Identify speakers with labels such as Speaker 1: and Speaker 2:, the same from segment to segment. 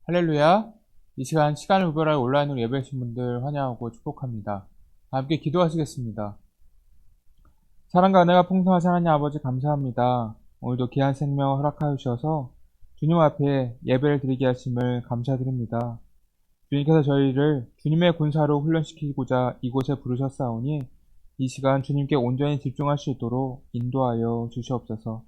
Speaker 1: 할렐루야. 이 시간 시간을 구별하여 온라인으로 예배하신 분들 환영하고 축복합니다. 함께 기도하시겠습니다. 사랑과 은혜가 풍성하신 하나님 아버지 감사합니다. 오늘도 귀한 생명 허락하여 주셔서 주님 앞에 예배를 드리게 하심을 감사드립니다. 주님께서 저희를 주님의 군사로 훈련시키고자 이곳에 부르셨사오니 이 시간 주님께 온전히 집중할 수 있도록 인도하여 주시옵소서.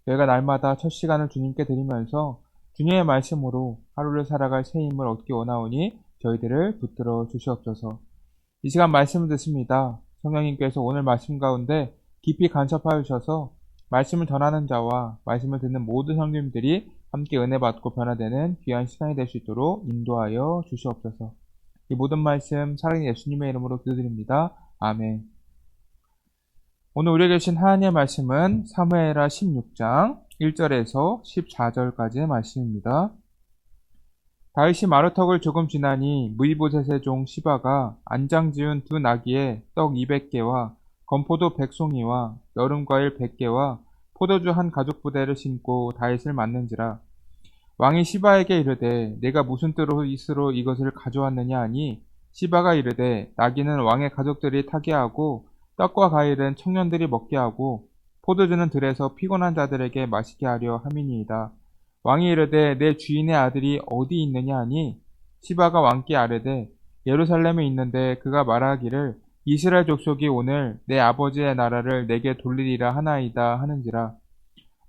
Speaker 1: 저희가 날마다 첫 시간을 주님께 드리면서 주님의 말씀으로 하루를 살아갈 새 힘을 얻기 원하오니 저희들을 붙들어 주시옵소서. 이 시간 말씀을 듣습니다. 성령님께서 오늘 말씀 가운데 깊이 간섭하여 주셔서 말씀을 전하는 자와 말씀을 듣는 모든 성도님들이 함께 은혜 받고 변화되는 귀한 시간이 될 수 있도록 인도하여 주시옵소서. 이 모든 말씀 살아계신 예수님의 이름으로 기도드립니다. 아멘. 오늘 우리에게 주신 하나님의 말씀은 사무엘하 16장 1절에서 14절까지의 말씀입니다. 다윗이 마루턱을 조금 지나니 무이보셋의 종 시바가 안장 지은 두 나귀에 떡 200개와 건포도 100송이와 여름과일 100개와 포도주 한 가죽 부대를 신고 다윗을 맞는지라. 왕이 시바에게 이르되 내가 무슨 뜻으로 이것을 가져왔느냐 하니 시바가 이르되 나귀는 왕의 가족들이 타게 하고 떡과 과일은 청년들이 먹게 하고 포도주는 들에서 피곤한 자들에게 마시게 하려 함이니이다. 왕이 이르되 내 주인의 아들이 어디 있느냐 하니 시바가 왕께 아뢰되 예루살렘에 있는데 그가 말하기를 이스라엘 족속이 오늘 내 아버지의 나라를 내게 돌리리라 하나이다 하는지라.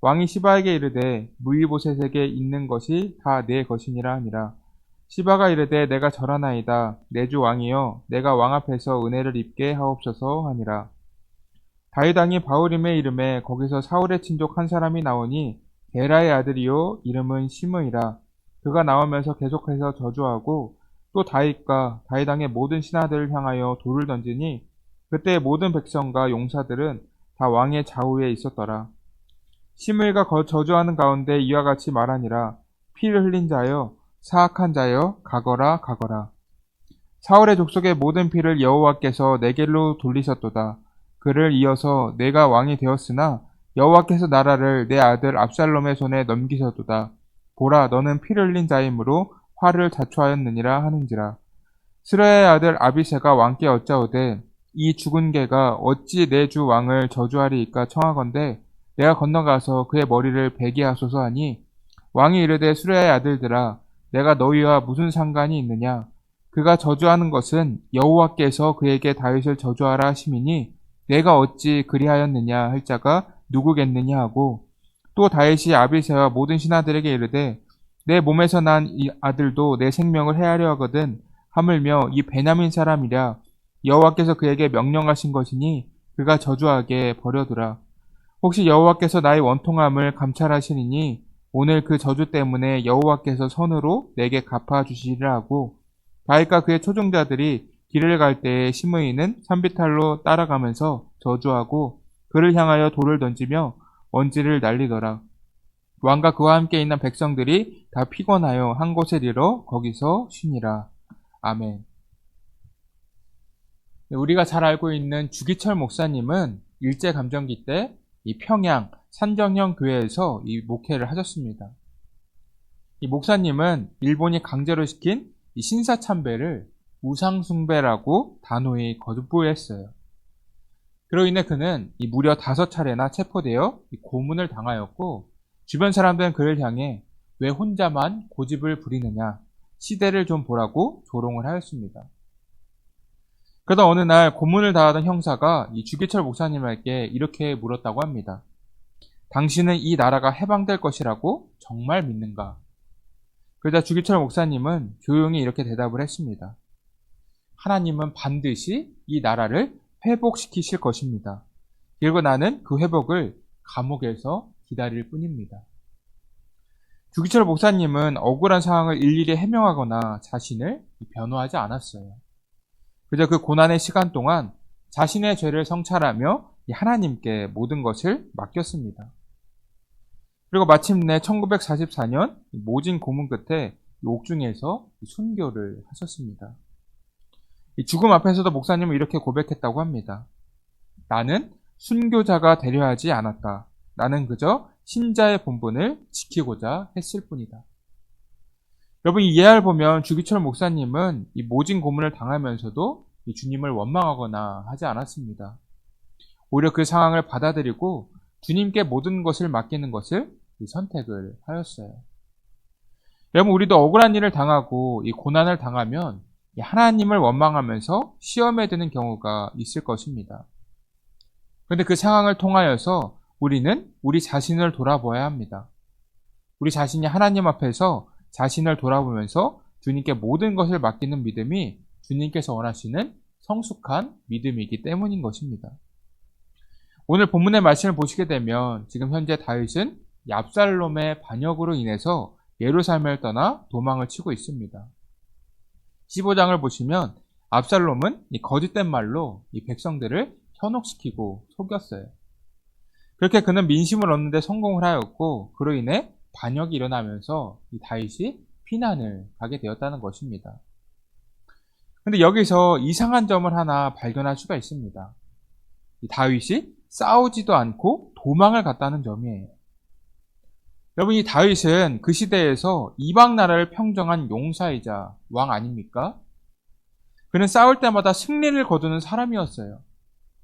Speaker 1: 왕이 시바에게 이르되 무이보셋에게 있는 것이 다 내 것이니라 하니라. 시바가 이르되 내가 절하나이다. 내 주 왕이여 내가 왕 앞에서 은혜를 입게 하옵소서 하니라. 다윗 왕이 바후림의 이름에 거기서 사울의 친족 한 사람이 나오니 게라의 아들이요 이름은 시므이라. 그가 나오면서 계속해서 저주하고 또 다윗과 다윗 왕의 모든 신하들을 향하여 돌을 던지니 그때 모든 백성과 용사들은 다 왕의 좌우에 있었더라. 시므이가 저주하는 가운데 이와 같이 말하니라. 피를 흘린 자여 사악한 자여 가거라 가거라. 사울의 족속의 모든 피를 여호와께서 내게로 돌리셨도다. 그를 이어서 내가 왕이 되었으나 여호와께서 나라를 내 아들 압살롬의 손에 넘기셨도다. 보라 너는 피를 흘린 자이므로 화를 자초하였느니라 하는지라. 스라야의 아들 아비새가 왕께 어짜오되 이 죽은 개가 어찌 내 주 왕을 저주하리이까 청하건대 내가 건너가서 그의 머리를 베게 하소서 하니 왕이 이르되 스라야의 아들들아 내가 너희와 무슨 상관이 있느냐. 그가 저주하는 것은 여호와께서 그에게 다윗을 저주하라 하심이니 내가 어찌 그리하였느냐 할 자가 누구겠느냐 하고 또 다윗이 아비새와 모든 신하들에게 이르되 내 몸에서 난 이 아들도 내 생명을 해하려 하거든 하물며 이 베냐민 사람이랴 여호와께서 그에게 명령하신 것이니 그가 저주하게 버려두라. 혹시 여호와께서 나의 원통함을 감찰하시리니 오늘 그 저주 때문에 여호와께서 선으로 내게 갚아주시리라 하고 다윗과 그의 초종자들이 길을 갈 때에 시므이는 산비탈로 따라가면서 저주하고 그를 향하여 돌을 던지며 먼지를 날리더라. 왕과 그와 함께 있는 백성들이 다 피곤하여 한 곳에 이르러 거기서 쉬니라. 아멘. 우리가 잘 알고 있는 주기철 목사님은 일제감정기 때 이 평양 산정형 교회에서 이 목회를 하셨습니다. 이 목사님은 일본이 강제로 시킨 이 신사참배를 우상숭배라고 단호히 거부했어요. 그로 인해 그는 무려 5차례나 체포되어 고문을 당하였고 주변 사람들은 그를 향해 왜 혼자만 고집을 부리느냐 시대를 좀 보라고 조롱을 하였습니다. 그러다 어느 날 고문을 당하던 형사가 이 주기철 목사님에게 이렇게 물었다고 합니다. 당신은 이 나라가 해방될 것이라고 정말 믿는가? 그러자 주기철 목사님은 조용히 이렇게 대답을 했습니다. 하나님은 반드시 이 나라를 회복시키실 것입니다. 그리고 나는 그 회복을 감옥에서 기다릴 뿐입니다. 주기철 목사님은 억울한 상황을 일일이 해명하거나 자신을 변호하지 않았어요. 그저 그 고난의 시간 동안 자신의 죄를 성찰하며 하나님께 모든 것을 맡겼습니다. 그리고 마침내 1944년 모진 고문 끝에 옥중에서 순교를 하셨습니다. 죽음 앞에서도 목사님은 이렇게 고백했다고 합니다. 나는 순교자가 되려 하지 않았다. 나는 그저 신자의 본분을 지키고자 했을 뿐이다. 여러분, 이 예화를 보면 주기철 목사님은 이 모진 고문을 당하면서도 이 주님을 원망하거나 하지 않았습니다. 오히려 그 상황을 받아들이고 주님께 모든 것을 맡기는 것을 선택을 하였어요. 여러분, 우리도 억울한 일을 당하고 이 고난을 당하면 하나님을 원망하면서 시험에 드는 경우가 있을 것입니다. 그런데 그 상황을 통하여서 우리는 우리 자신을 돌아보아야 합니다. 우리 자신이 하나님 앞에서 자신을 돌아보면서 주님께 모든 것을 맡기는 믿음이 주님께서 원하시는 성숙한 믿음이기 때문인 것입니다. 오늘 본문의 말씀을 보시게 되면 지금 현재 다윗은 압살롬의 반역으로 인해서 예루살렘을 떠나 도망을 치고 있습니다. 15장을 보시면 압살롬은 이 거짓된 말로 이 백성들을 현혹시키고 속였어요. 그렇게 그는 민심을 얻는 데 성공을 하였고 그로 인해 반역이 일어나면서 이 다윗이 피난을 가게 되었다는 것입니다. 그런데 여기서 이상한 점을 하나 발견할 수가 있습니다. 이 다윗이 싸우지도 않고 도망을 갔다는 점이에요. 여러분, 이 다윗은 그 시대에서 이방 나라를 평정한 용사이자 왕 아닙니까? 그는 싸울 때마다 승리를 거두는 사람이었어요.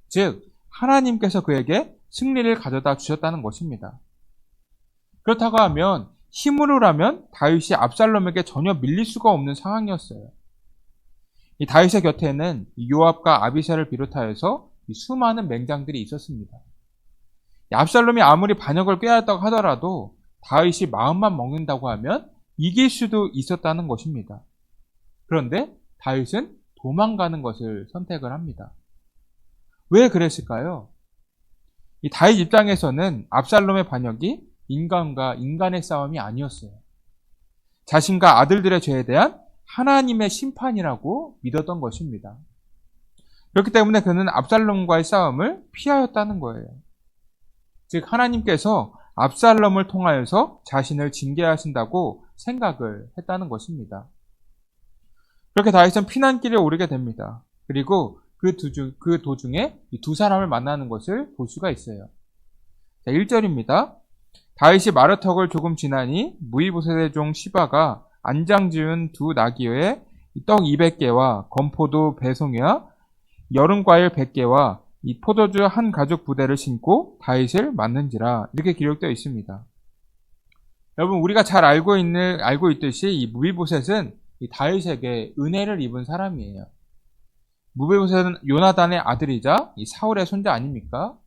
Speaker 1: 즉, 하나님께서 그에게 승리를 가져다 주셨다는 것입니다. 그렇다고 하면 힘으로라면 다윗이 압살롬에게 전혀 밀릴 수가 없는 상황이었어요. 이 다윗의 곁에는 요압과 아비새를 비롯하여서 수많은 맹장들이 있었습니다. 압살롬이 아무리 반역을 꾀하였다고 하더라도 다윗이 마음만 먹는다고 하면 이길 수도 있었다는 것입니다. 그런데 다윗은 도망가는 것을 선택을 합니다. 왜 그랬을까요? 이 다윗 입장에서는 압살롬의 반역이 인간과 인간의 싸움이 아니었어요. 자신과 아들들의 죄에 대한 하나님의 심판이라고 믿었던 것입니다. 그렇기 때문에 그는 압살롬과의 싸움을 피하였다는 거예요. 즉, 하나님께서 압살롬을 통하여서 자신을 징계하신다고 생각을 했다는 것입니다. 그렇게 다윗은 피난길에 오르게 됩니다. 그리고 그 도중에 이 두 사람을 만나는 것을 볼 수가 있어요. 자, 1절입니다. 다윗이 마르턱을 조금 지나니 무이보셋의 종 시바가 안장 지은 두 나귀에 떡 200개와 건포도 배송이와 여름과일 100개와 이 포도주 한 가죽 부대를 신고 다윗을 맞는지라, 이렇게 기록되어 있습니다. 여러분, 우리가 잘 알고 있듯이 이 무비보셋은 이 다윗에게 은혜를 입은 사람이에요. 무비보셋은 요나단의 아들이자 이 사울의 손자 아닙니까?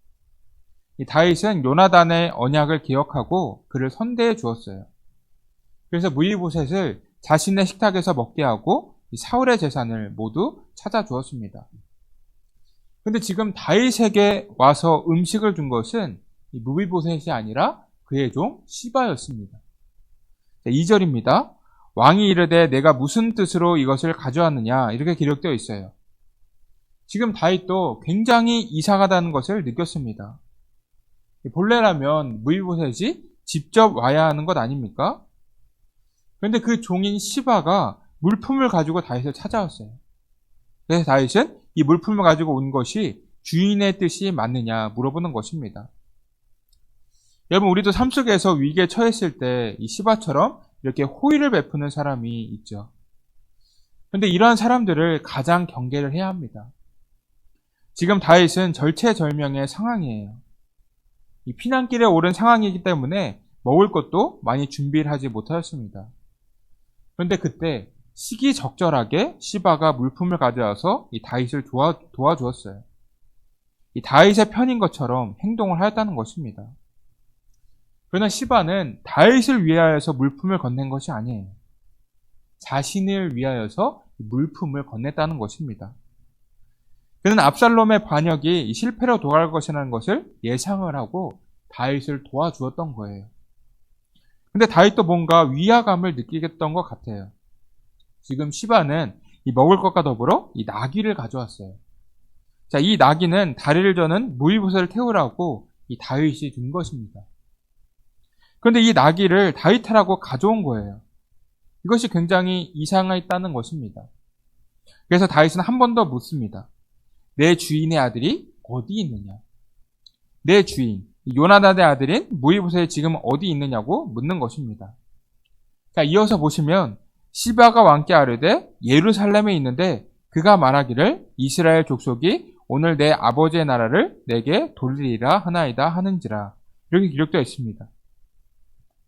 Speaker 1: 이 다윗은 요나단의 언약을 기억하고 그를 선대해 주었어요. 그래서 무비보셋을 자신의 식탁에서 먹게 하고 이 사울의 재산을 모두 찾아 주었습니다. 근데 지금 다윗에게 와서 음식을 준 것은 이 무비보셋이 아니라 그의 종 시바였습니다. 2절입니다. 왕이 이르되 내가 무슨 뜻으로 이것을 가져왔느냐, 이렇게 기록되어 있어요. 지금 다윗도 굉장히 이상하다는 것을 느꼈습니다. 본래라면 무비보셋이 직접 와야 하는 것 아닙니까? 그런데 그 종인 시바가 물품을 가지고 다윗을 찾아왔어요. 그래서 다윗은 이 물품을 가지고 온 것이 주인의 뜻이 맞느냐 물어보는 것입니다. 여러분, 우리도 삶 속에서 위기에 처했을 때 이 시바처럼 이렇게 호의를 베푸는 사람이 있죠. 그런데 이러한 사람들을 가장 경계를 해야 합니다. 지금 다윗은 절체절명의 상황이에요. 이 피난길에 오른 상황이기 때문에 먹을 것도 많이 준비를 하지 못하였습니다. 그런데 그때 시기적절하게 시바가 물품을 가져와서 이 다윗을 도와주었어요. 이 다윗의 편인 것처럼 행동을 하였다는 것입니다. 그러나 시바는 다윗을 위하여서 물품을 건넨 것이 아니에요. 자신을 위하여서 물품을 건넸다는 것입니다. 그는 압살롬의 반역이 실패로 돌아갈 것이라는 것을 예상을 하고 다윗을 도와주었던 거예요. 근데 다윗도 뭔가 위화감을 느끼겠던 것 같아요. 지금 시바는 이 먹을 것과 더불어 이 나귀를 가져왔어요. 자, 이 나귀는 다리를 저는 무비보셋을 태우라고 이 다윗이 준 것입니다. 그런데 이 나귀를 다윗하라고 가져온 거예요. 이것이 굉장히 이상했다는 것입니다. 그래서 다윗은 한 번 더 묻습니다. 내 주인의 아들이 어디 있느냐? 내 주인, 요나단의 아들인 무비보셋이 지금 어디 있느냐고 묻는 것입니다. 자, 이어서 보시면 시바가 왕께 아뢰되 예루살렘에 있는데 그가 말하기를 이스라엘 족속이 오늘 내 아버지의 나라를 내게 돌리리라 하나이다 하는지라. 이렇게 기록되어 있습니다.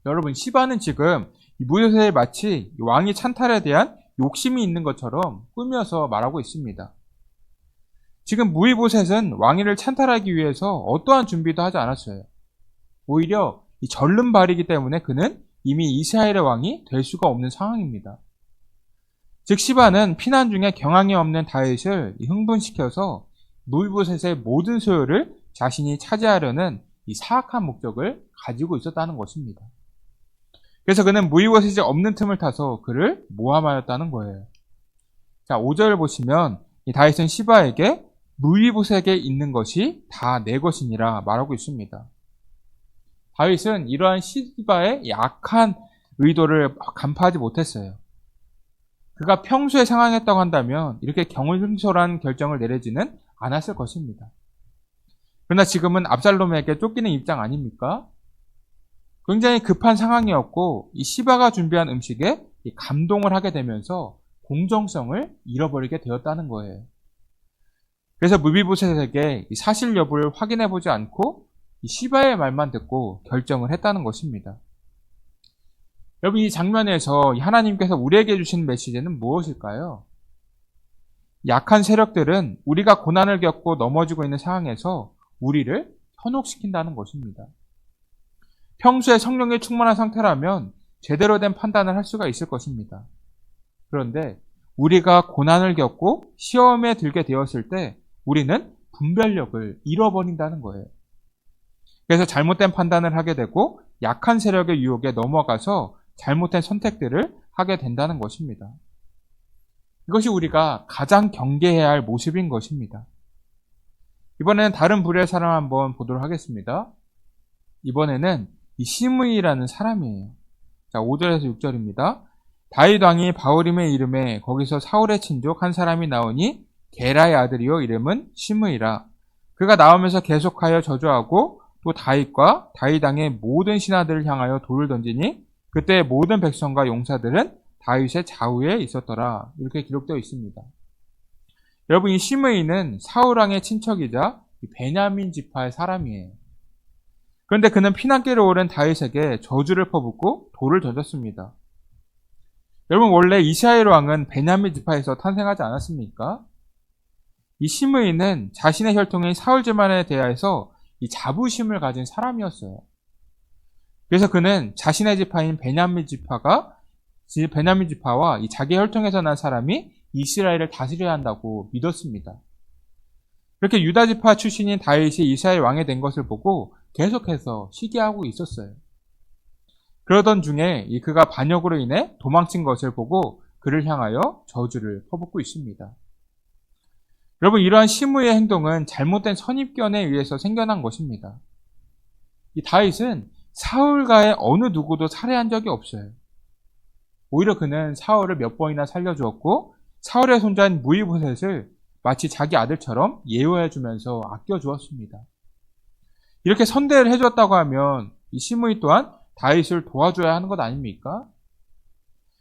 Speaker 1: 여러분, 시바는 지금 무효세에 마치 왕이 찬탈에 대한 욕심이 있는 것처럼 꾸며서 말하고 있습니다. 지금 무이보셋은 왕위를 찬탈하기 위해서 어떠한 준비도 하지 않았어요. 오히려 이 절름발이기 때문에 그는 이미 이스라엘의 왕이 될 수가 없는 상황입니다. 즉 시바는 피난 중에 경황이 없는 다윗을 흥분시켜서 무이보셋의 모든 소유를 자신이 차지하려는 이 사악한 목적을 가지고 있었다는 것입니다. 그래서 그는 무이보셋이 없는 틈을 타서 그를 모함하였다는 거예요. 자, 5절 보시면 이 다윗은 시바에게 무이보셋에게 있는 것이 다 내 것이니라 말하고 있습니다. 다윗은 이러한 시바의 약한 의도를 간파하지 못했어요. 그가 평소에 상황했다고 한다면 이렇게 경솔한 결정을 내리지는 않았을 것입니다. 그러나 지금은 압살롬에게 쫓기는 입장 아닙니까? 굉장히 급한 상황이었고 이 시바가 준비한 음식에 감동을 하게 되면서 공정성을 잃어버리게 되었다는 거예요. 그래서 무비보셋에게 사실 여부를 확인해 보지 않고 이 시바의 말만 듣고 결정을 했다는 것입니다. 여러분, 이 장면에서 하나님께서 우리에게 주신 메시지는 무엇일까요? 약한 세력들은 우리가 고난을 겪고 넘어지고 있는 상황에서 우리를 현혹시킨다는 것입니다. 평소에 성령이 충만한 상태라면 제대로 된 판단을 할 수가 있을 것입니다. 그런데 우리가 고난을 겪고 시험에 들게 되었을 때 우리는 분별력을 잃어버린다는 거예요. 그래서 잘못된 판단을 하게 되고 약한 세력의 유혹에 넘어가서 잘못된 선택들을 하게 된다는 것입니다. 이것이 우리가 가장 경계해야 할 모습인 것입니다. 이번에는 다른 불의의 사람 한번 보도록 하겠습니다. 이번에는 이 시므이라는 사람이에요. 자, 5절에서 6절입니다. 다윗 왕이 바후림의 이름에 거기서 사울의 친족 한 사람이 나오니 게라의 아들이요 이름은 시므이라. 그가 나오면서 계속하여 저주하고 또 다윗과 다윗 왕의 모든 신하들을 향하여 돌을 던지니 그때 모든 백성과 용사들은 다윗의 좌우에 있었더라. 이렇게 기록되어 있습니다. 여러분, 이 시므이는 사울 왕의 친척이자 베냐민 지파의 사람이에요. 그런데 그는 피난길을 오른 다윗에게 저주를 퍼붓고 돌을 던졌습니다. 여러분, 원래 이스라엘 왕은 베냐민 지파에서 탄생하지 않았습니까? 이 시므이는 자신의 혈통인 사울 집안에 대하여서 이 자부심을 가진 사람이었어요. 그래서 그는 자신의 지파인 베냐민 지파와 이 자기 혈통에서 난 사람이 이스라엘을 다스려야 한다고 믿었습니다. 그렇게 유다 지파 출신인 다윗이 이스라엘 왕이 된 것을 보고 계속해서 시기하고 있었어요. 그러던 중에 그가 반역으로 인해 도망친 것을 보고 그를 향하여 저주를 퍼붓고 있습니다. 여러분, 이러한 시므의 행동은 잘못된 선입견에 의해서 생겨난 것입니다. 이 다윗은 사울과의 어느 누구도 살해한 적이 없어요. 오히려 그는 사울을 몇 번이나 살려주었고 사울의 손자인 무이보셋을 마치 자기 아들처럼 예우해주면서 아껴주었습니다. 이렇게 선대를 해줬다고 하면 이 시므이 또한 다윗을 도와줘야 하는 것 아닙니까?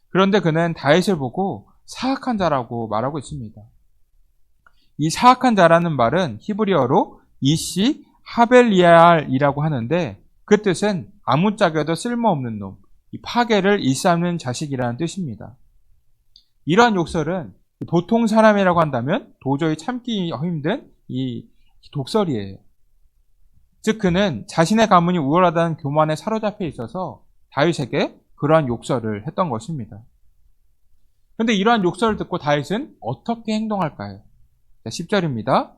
Speaker 1: 그런데 그는 다윗을 보고 사악한 자라고 말하고 있습니다. 이 사악한 자라는 말은 히브리어로 이시 하벨리알이라고 하는데 그 뜻은 아무짝에도 쓸모없는 놈, 이 파괴를 일삼는 자식이라는 뜻입니다. 이러한 욕설은 보통 사람이라고 한다면 도저히 참기 힘든 이 독설이에요. 즉 그는 자신의 가문이 우월하다는 교만에 사로잡혀 있어서 다윗에게 그러한 욕설을 했던 것입니다. 그런데 이러한 욕설을 듣고 다윗은 어떻게 행동할까요? 10절입니다.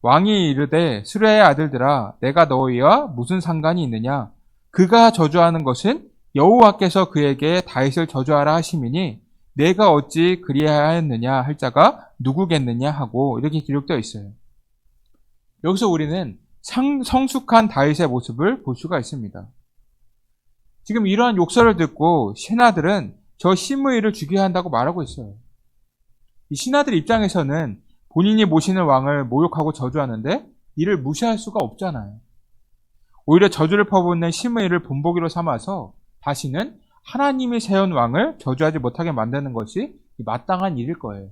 Speaker 1: 왕이 이르되 수레의 아들들아 내가 너희와 무슨 상관이 있느냐? 그가 저주하는 것은 여호와께서 그에게 다윗을 저주하라 하심이니 내가 어찌 그리하였느냐 할 자가 누구겠느냐 하고 이렇게 기록되어 있어요. 여기서 우리는 성숙한 다윗의 모습을 볼 수가 있습니다. 지금 이러한 욕설을 듣고 신하들은 저 시므이를 죽여야 한다고 말하고 있어요. 이 신하들 입장에서는 본인이 모시는 왕을 모욕하고 저주하는데 이를 무시할 수가 없잖아요. 오히려 저주를 퍼붓는 시므이를 본보기로 삼아서 다시는 하나님이 세운 왕을 저주하지 못하게 만드는 것이 마땅한 일일 거예요.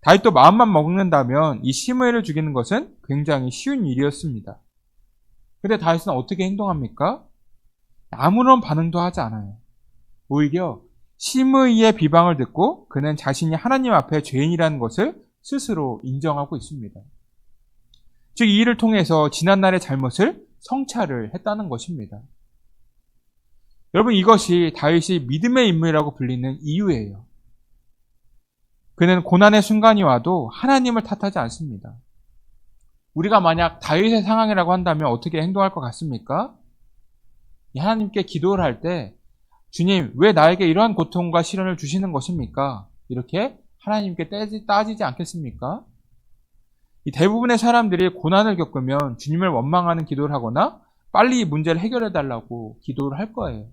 Speaker 1: 다윗도 마음만 먹는다면 이 시므이를 죽이는 것은 굉장히 쉬운 일이었습니다. 근데 다윗은 어떻게 행동합니까? 아무런 반응도 하지 않아요. 오히려 시므이의 비방을 듣고 그는 자신이 하나님 앞에 죄인이라는 것을 스스로 인정하고 있습니다. 즉 이 일을 통해서 지난날의 잘못을 성찰을 했다는 것입니다. 여러분, 이것이 다윗이 믿음의 인물이라고 불리는 이유예요. 그는 고난의 순간이 와도 하나님을 탓하지 않습니다. 우리가 만약 다윗의 상황이라고 한다면 어떻게 행동할 것 같습니까? 하나님께 기도를 할 때 주님, 왜 나에게 이러한 고통과 시련을 주시는 것입니까? 이렇게 하나님께 따지지 않겠습니까? 이 대부분의 사람들이 고난을 겪으면 주님을 원망하는 기도를 하거나 빨리 이 문제를 해결해 달라고 기도를 할 거예요.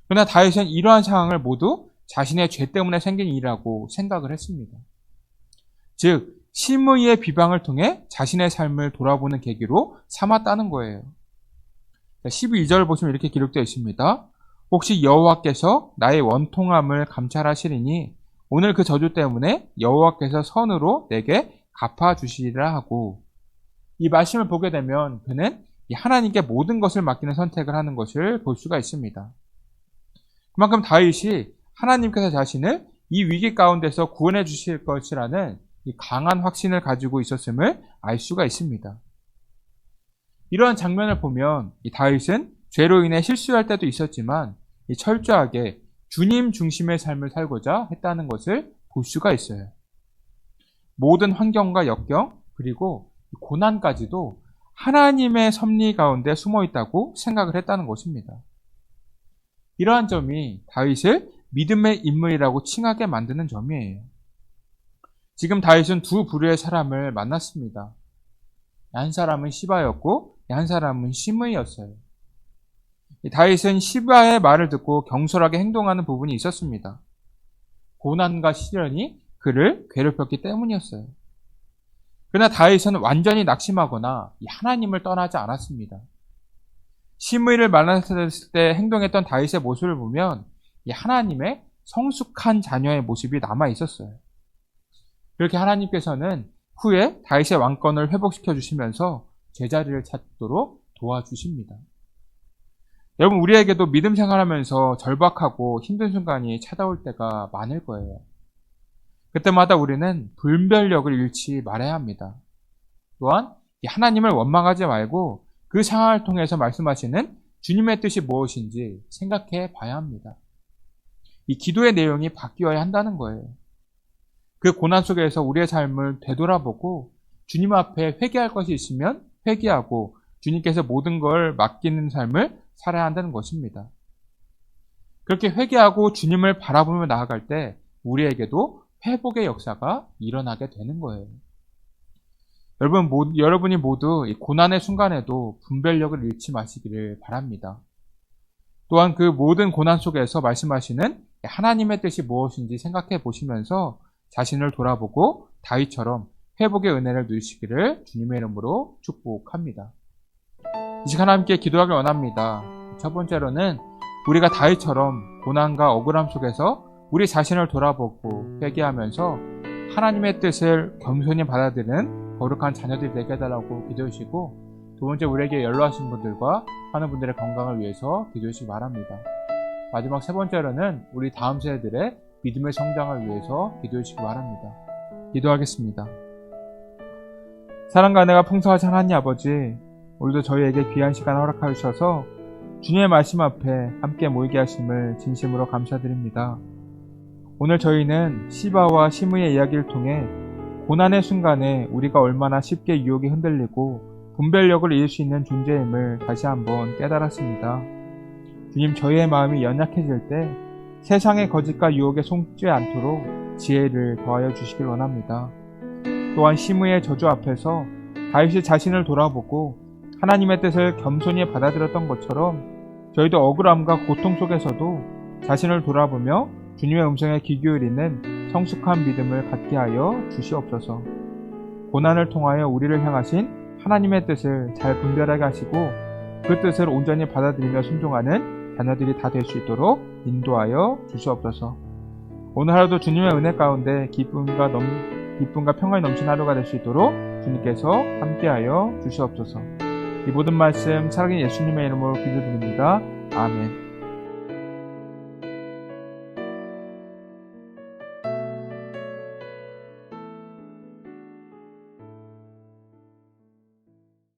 Speaker 1: 그러나 다윗은 이러한 상황을 모두 자신의 죄 때문에 생긴 일이라고 생각을 했습니다. 즉 시므이의 비방을 통해 자신의 삶을 돌아보는 계기로 삼았다는 거예요. 12절 보시면 이렇게 기록되어 있습니다. 혹시 여호와께서 나의 원통함을 감찰하시리니 오늘 그 저주 때문에 여호와께서 선으로 내게 갚아주시리라 하고, 이 말씀을 보게 되면 그는 하나님께 모든 것을 맡기는 선택을 하는 것을 볼 수가 있습니다. 그만큼 다윗이 하나님께서 자신을 이 위기 가운데서 구원해 주실 것이라는 이 강한 확신을 가지고 있었음을 알 수가 있습니다. 이러한 장면을 보면 이 다윗은 죄로 인해 실수할 때도 있었지만 이 철저하게 주님 중심의 삶을 살고자 했다는 것을 볼 수가 있어요. 모든 환경과 역경 그리고 고난까지도 하나님의 섭리 가운데 숨어 있다고 생각을 했다는 것입니다. 이러한 점이 다윗을 믿음의 인물이라고 칭하게 만드는 점이에요. 지금 다윗은 두 부류의 사람을 만났습니다. 한 사람은 시바였고 한 사람은 시므이였어요. 다윗은 시바의 말을 듣고 경솔하게 행동하는 부분이 있었습니다. 고난과 시련이 그를 괴롭혔기 때문이었어요. 그러나 다윗은 완전히 낙심하거나 하나님을 떠나지 않았습니다. 시므이를 만났을 때 행동했던 다윗의 모습을 보면 하나님의 성숙한 자녀의 모습이 남아 있었어요. 그렇게 하나님께서는 후에 다윗의 왕권을 회복시켜 주시면서 제자리를 찾도록 도와주십니다. 여러분, 우리에게도 믿음 생활하면서 절박하고 힘든 순간이 찾아올 때가 많을 거예요. 그때마다 우리는 분별력을 잃지 말아야 합니다. 또한 하나님을 원망하지 말고 그 상황을 통해서 말씀하시는 주님의 뜻이 무엇인지 생각해 봐야 합니다. 이 기도의 내용이 바뀌어야 한다는 거예요. 그 고난 속에서 우리의 삶을 되돌아보고 주님 앞에 회개할 것이 있으면 회개하고 주님께서 모든 걸 맡기는 삶을 살아야 한다는 것입니다. 그렇게 회개하고 주님을 바라보며 나아갈 때 우리에게도 회복의 역사가 일어나게 되는 거예요. 여러분이 모두 이 고난의 순간에도 분별력을 잃지 마시기를 바랍니다. 또한 그 모든 고난 속에서 말씀하시는 하나님의 뜻이 무엇인지 생각해 보시면서 자신을 돌아보고 다윗처럼 회복의 은혜를 누리시기를 주님의 이름으로 축복합니다. 이 시간 함께 기도하길 원합니다. 첫 번째로는 우리가 다윗처럼 고난과 억울함 속에서 우리 자신을 돌아보고 회개하면서 하나님의 뜻을 겸손히 받아들이는 거룩한 자녀들이 되게 해달라고 기도하시고, 두 번째, 우리에게 연로하신 분들과 하는 분들의 건강을 위해서 기도하시기 바랍니다. 마지막 세 번째로는 우리 다음 세대들의 믿음의 성장을 위해서 기도하시기 바랍니다. 기도하겠습니다. 사랑과 은혜가 풍성하신 하나님 아버지, 오늘도 저희에게 귀한 시간 허락하여 주셔서 주님의 말씀 앞에 함께 모이게 하심을 진심으로 감사드립니다. 오늘 저희는 시바와 시므의 이야기를 통해 고난의 순간에 우리가 얼마나 쉽게 유혹에 흔들리고 분별력을 잃을 수 있는 존재임을 다시 한번 깨달았습니다. 주님, 저희의 마음이 연약해질 때 세상의 거짓과 유혹에 속지 않도록 지혜를 더하여 주시길 원합니다. 또한 시므의 저주 앞에서 다윗이 자신을 돌아보고 하나님의 뜻을 겸손히 받아들였던 것처럼 저희도 억울함과 고통 속에서도 자신을 돌아보며 주님의 음성에 귀 기울이는 성숙한 믿음을 갖게 하여 주시옵소서. 고난을 통하여 우리를 향하신 하나님의 뜻을 잘 분별하게 하시고 그 뜻을 온전히 받아들이며 순종하는 자녀들이 다 될 수 있도록 인도하여 주시옵소서. 오늘 하루도 주님의 은혜 가운데 기쁨과 평안이 넘치는 하루가 될 수 있도록 주님께서 함께하여 주시옵소서. 이 모든 말씀 살아계신 예수님의 이름으로 기도드립니다. 아멘.